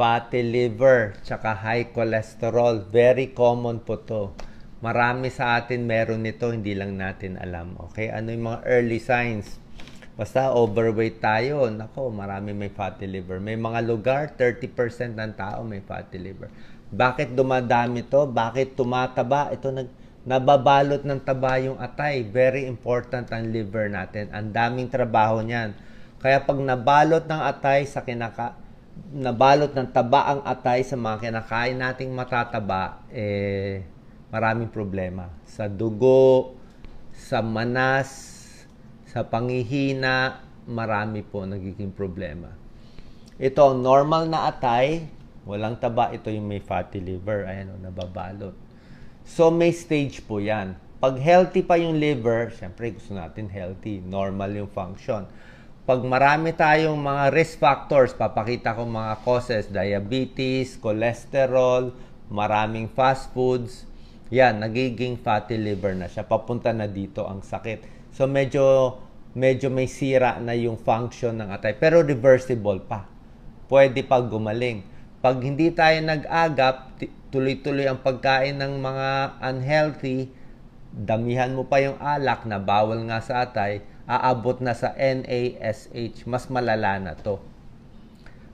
fatty liver, tsaka high cholesterol. Very common po to. Marami sa atin meron nito, hindi lang natin alam. Okay? Ano yung mga early signs? Basta overweight tayo, nako, marami may fatty liver. May mga lugar, 30% ng tao may fatty liver. Bakit dumadami to? Bakit tumataba? Ito nababalot ng taba yung atay. Very important ang liver natin. Ang daming trabaho niyan. Kaya pag nabalot ng atay sa nabalot ng taba ang atay sa mga kinakain nating matataba, maraming problema. Sa dugo, sa manas, sa pangihina, marami po nagiging problema. Ito ang normal na atay, walang taba, ito yung may fatty liver, ayan o, nababalot. So may stage po yan. Pag healthy pa yung liver, syempre gusto natin healthy, normal yung function. Pag marami tayong mga risk factors, papakita ko mga causes, diabetes, cholesterol, maraming fast foods, yan, nagiging fatty liver na siya. Papunta na dito ang sakit. So medyo may sira na yung function ng atay. Pero reversible pa. Pwede pa gumaling. Pag hindi tayo nag-agap, tuloy-tuloy ang pagkain ng mga unhealthy, damihan mo pa yung alak na bawal nga sa atay, aabot na sa NASH. Mas malala na to.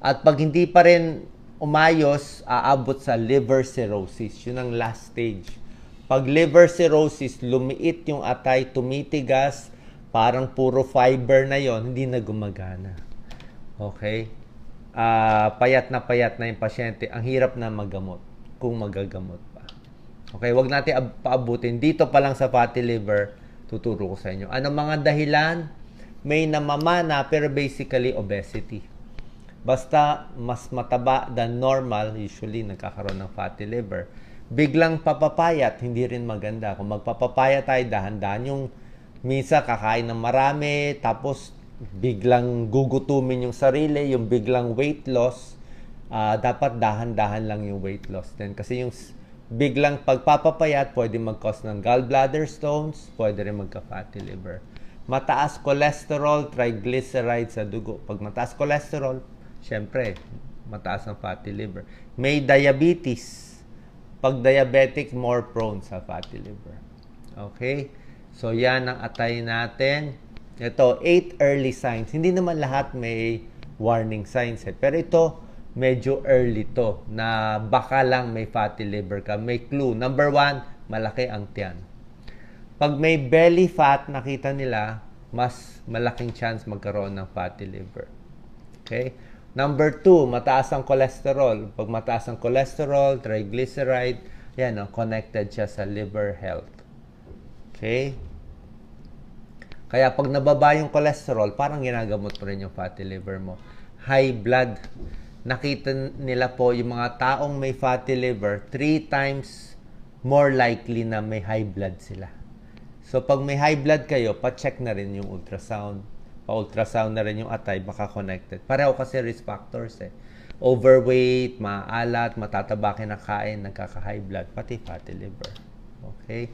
At pag hindi pa rin umayos, aabot sa liver cirrhosis. Yun ang last stage. Pag liver cirrhosis, lumiit yung atay, tumitigas, parang puro fiber na yon, hindi na gumagana. Okay? Payat na yung pasyente. Ang hirap na magamot kung magagamot pa. Okay, wag natin paabutin. Dito pa lang sa fatty liver, tuturo ko sa inyo. Ano mga dahilan? May namamana pero basically obesity. Basta mas mataba than normal, usually nagkakaroon ng fatty liver. Biglang papapayat, hindi rin maganda. Kung magpapapayat tayo, dahan-dahan yung minsan kakain ng marami, tapos biglang gugutumin yung sarili, yung biglang weight loss, dapat dahan-dahan lang yung weight loss din. Kasi yung biglang pagpapapayat, pwede mag-cause ng gallbladder stones, pwede rin magka-fatty liver. Mataas cholesterol, triglycerides sa dugo. Pag mataas cholesterol, syempre, mataas ang fatty liver. May diabetes. Pag diabetic, more prone sa fatty liver. Okay? So, yan ang atay natin. Ito, 8 early signs. Hindi naman lahat may warning signs. Pero ito, medyo early to na baka lang may fatty liver ka. May clue. Number 1, malaki ang tiyan. Pag may belly fat, nakita nila, mas malaking chance magkaroon ng fatty liver. Okay? Number 2, mataas ang cholesterol. Pag mataas ang cholesterol, triglyceride, yan, connected siya sa liver health. Okay? Kaya pag nababa yung cholesterol, parang ginagamot mo rin yung fatty liver mo. High blood. Nakita nila po yung mga taong may fatty liver, 3 times more likely na may high blood sila. So pag may high blood kayo, pa-check na rin yung ultrasound. Pa-ultrasound na rin yung atay, baka connected. Pareho kasi risk factors eh. Overweight, maalat, matataba kinakain, nagkaka-high blood, pati fatty liver. Okay?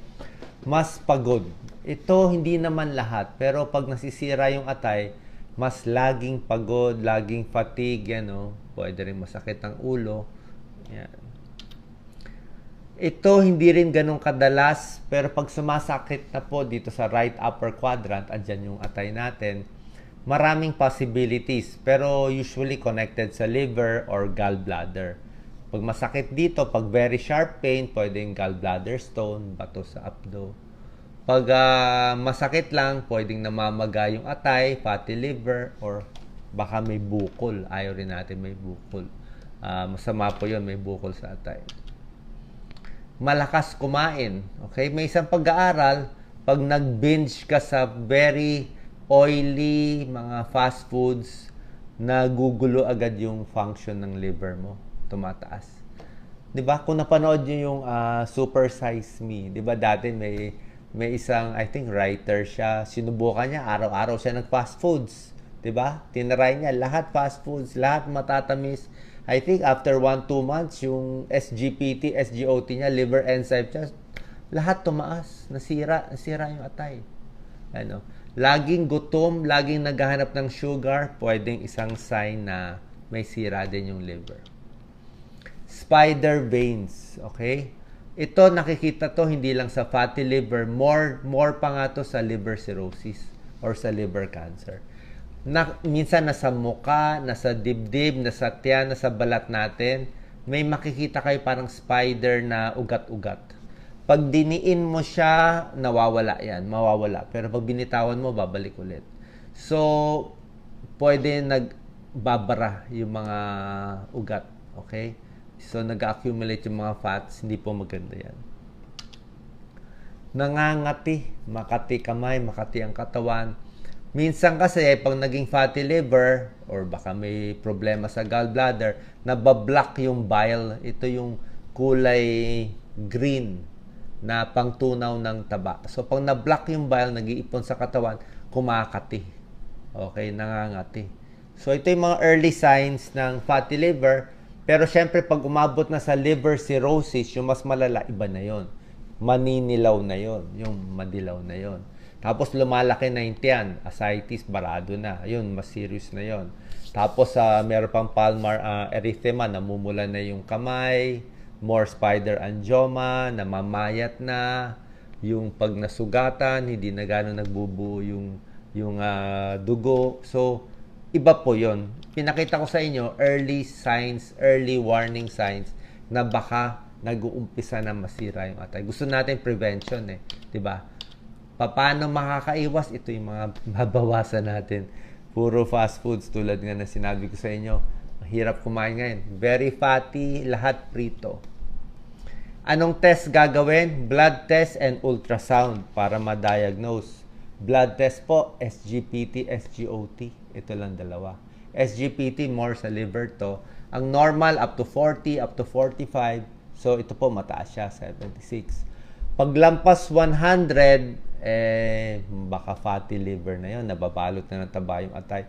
Mas pagod. Ito hindi naman lahat, pero pag nasisira yung atay, mas laging pagod, laging fatigue, yan o. Pwede rin masakit ang ulo. Yan. Ito hindi rin ganun kadalas, pero pag sumasakit na po dito sa right upper quadrant, andyan yung atay natin, maraming possibilities, pero usually connected sa liver or gallbladder. Pag masakit dito, pag very sharp pain, pwedeng gallbladder stone, bato sa abdo. Pag masakit lang, pwedeng namamaga yung atay, fatty liver, or baka may bukol. Ayaw rin natin may bukol. Masama po yun, may bukol sa atay. Malakas kumain. Okay? May isang pag-aaral, pag nag-binge ka sa very oily, mga fast foods, nagugulo agad yung function ng liver mo. Tumataas. 'Di ba? Kung napanood niyo yung Super Size Me, 'di ba dati may isang, I think writer siya, sinubukan niya araw-araw siya nag-fast foods, 'di ba? Tinry niya lahat fast foods, lahat matatamis. I think after 1-2 months yung SGPT, SGOT niya, liver enzyme niya, lahat tumaas, nasira yung atay. Ano? Laging gutom, laging naghahanap ng sugar, pwedeng isang sign na may sira din yung liver. spider veins, okay? Ito, nakikita to hindi lang sa fatty liver, more pa nga to sa liver cirrhosis or sa liver cancer. Minsan nasa muka, nasa dibdib, nasa tiyan, nasa balat natin, may makikita kayo parang spider na ugat-ugat. Pag diniin mo siya, nawawala yan, mawawala. Pero pag binitawan mo, babalik ulit. So, pwede nagbabara yung mga ugat, okay? So, nag-accumulate yung mga fats, hindi po maganda yan. Nangangati, makati kamay, makati ang katawan. Minsan kasi, pag naging fatty liver, or baka may problema sa gallbladder, nabablock yung bile. Ito yung kulay green na pangtunaw ng taba. So, pag nablock yung bile, nag-iipon sa katawan, kumakati. Okay, nangangati. So, ito yung mga early signs ng fatty liver. Pero syempre, pag umabot na sa liver cirrhosis, yung mas malala, iba na yon. Maninilaw na yon, yung madilaw na yon. Tapos lumalaki na yung tiyan, ascites, barado na. Ayun, mas serious na yon. Tapos meron pang palmar erythema, namumula na yung kamay, more spider angioma, namamayat na, yung pag nasugatan, hindi na gano'n nagbubuo yung dugo. So, iba po yon. Pinakita ko sa inyo, early signs, early warning signs na baka nag-uumpisa na masira yung atay. Gusto natin prevention eh, 'di ba? Paano makakaiwas? Ito yung mga babawasan natin. Puro fast foods tulad nga na sinabi ko sa inyo. Mahirap kumain ngayon. Very fatty, lahat prito. Anong test gagawin? Blood test and ultrasound para ma-diagnose. Blood test po, SGPT, SGOT. Ito lang dalawa. SGPT, more sa liver to. Ang normal, up to 40, up to 45. So, ito po, mataas siya, 76. Paglampas 100, baka fatty liver na yun. Nababalot na ng taba yung atay.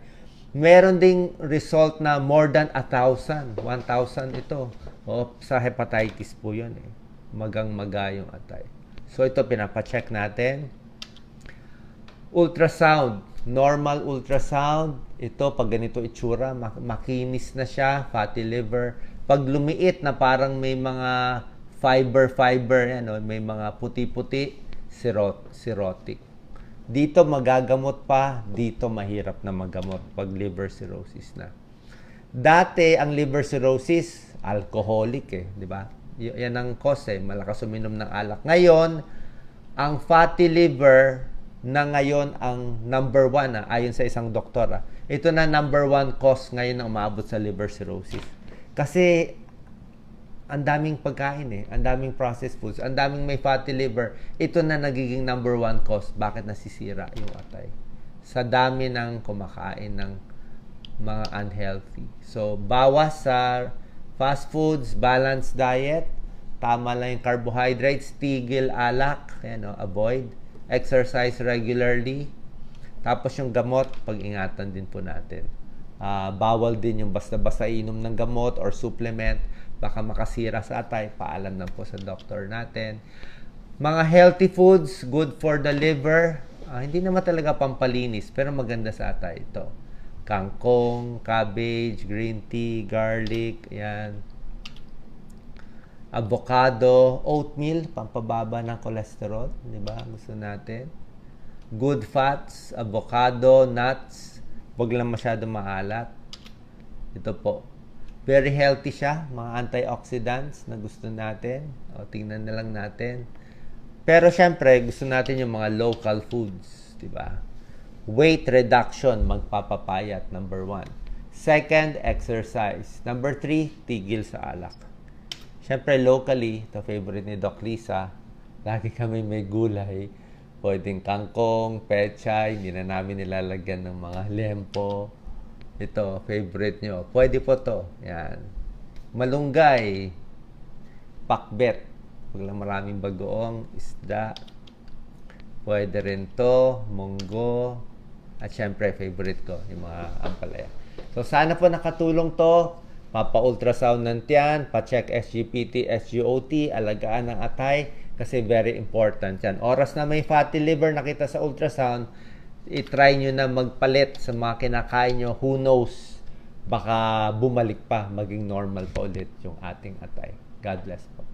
Meron ding result na more than 1,000. 1,000 ito. O, sa hepatitis po yun eh. Magang-maga yung atay. So, ito, pinapacheck natin. Ultrasound. Normal ultrasound. Ito, pag ganito itsura, makinis na siya, fatty liver. Pag lumiit na parang may mga fiber, ano, may mga puti-puti, cirrhotic. Dito magagamot pa, dito mahirap na magamot pag liver cirrhosis na. Dati, ang liver cirrhosis, alcoholic eh, di ba? Yan ang cause eh, malakas uminom ng alak. Ngayon, ang fatty liver na ngayon ang number 1 ayon sa isang doktor. Ito na number 1 cause ngayon na umabot sa liver cirrhosis. Kasi ang daming pagkain eh, ang daming processed foods, ang daming may fatty liver. Ito na nagiging number 1 cause bakit nasisira yung atay. Sa dami ng kumakain ng mga unhealthy. So, bawas sa fast foods, balanced diet, tama lang yung carbohydrates, tigil alak, avoid. Exercise regularly. Tapos yung gamot, pag-ingatan din po natin. Bawal din yung basta-basta inom ng gamot or supplement. Baka makasira sa atay, paalam na po sa doktor natin. Mga healthy foods, good for the liver. Hindi naman talaga pampalinis, pero maganda sa atay ito. Kangkong, cabbage, green tea, garlic, yan. Avocado, oatmeal, pampababa ng cholesterol, di ba? Gusto natin. Good fats, avocado, nuts, wag lang masyado maalat. Ito po. Very healthy siya, mga antioxidants na gusto natin. O, tingnan na lang natin. Pero syempre, gusto natin yung mga local foods, di ba? Weight reduction, magpapapayat, number 1. Second, exercise. Number 3, tigil sa alak. Siyempre, locally, ito favorite ni Doc Lisa, lagi kami may gulay. Pwedeng kangkong, pechay, hindi na namin nilalagyan ng mga lempo. Ito, favorite nyo. Pwede po to. Yan. Malunggay, pakbet. Pag lang maraming bagoong, isda. Pwede rin to, munggo. At syempre, favorite ko, yung mga ampalaya. So, sana po nakatulong to. Papa-ultrasound ng tiyan, pa-check SGPT, SGOT, alagaan ng atay, kasi very important yan. Oras na may fatty liver nakita sa ultrasound, i-try nyo na magpalit sa mga kinakain nyo. Who knows? baka bumalik pa, maging normal pa ulit yung ating atay. God bless po.